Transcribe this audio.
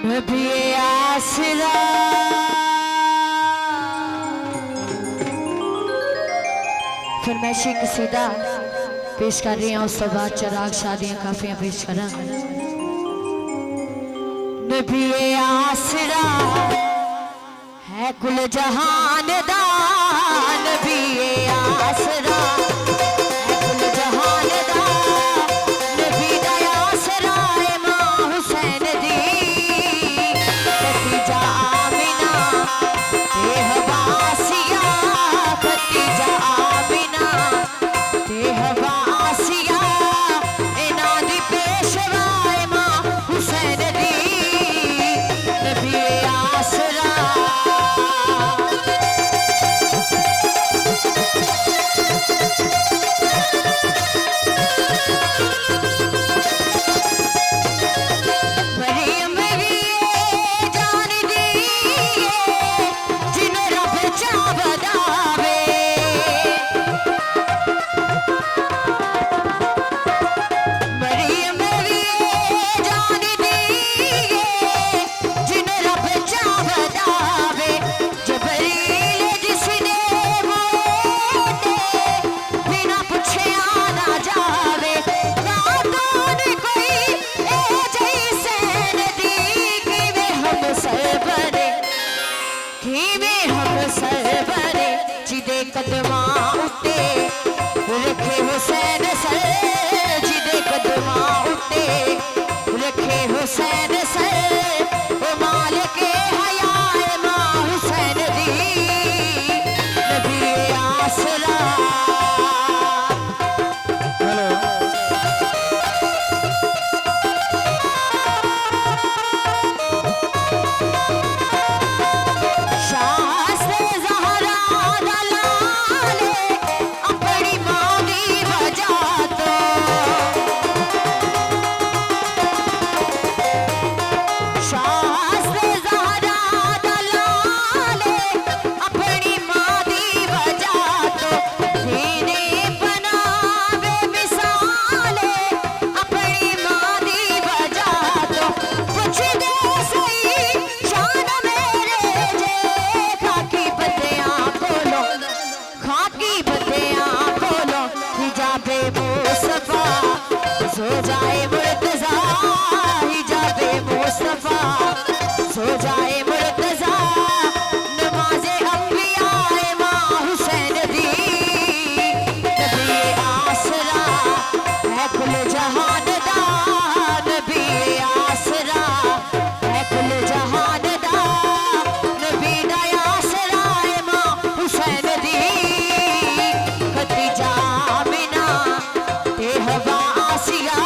नबी आसरा फरमाइशी कसीदा पेश कर रही हूँ। उस तो बाद चराग शादियां काफियां पेश करा। नबी आसरा है कुल जहान दा, नबी आसरा है कुल जहान दा, नबी दा आसरा है मां हुसैन दी। खतीजा आमिना ते हवासिया, खतीजा आमिना ते हवासिया, इना दी पेशवा है मां हुसैन दी। नबी आसरा कदमां उत्ते रखे हुसैन सर, जिदे कदमां उत्ते रखे हुसैन सर, ओ मालिके हया मां हुसैन दी। नबी आसरा सो जाए मुर्तजा, हिजाबे मुस्तफा सो जाए मुर्तजा, नमाज़े अंबिया मां हुसैन दी। नबी आसरा है कुल जहान दा, नबी आसरा है कुल जहान दा, नबी दा आसरा है मां हुसैन दी। खतीजा आमिना ते हवा आसिया,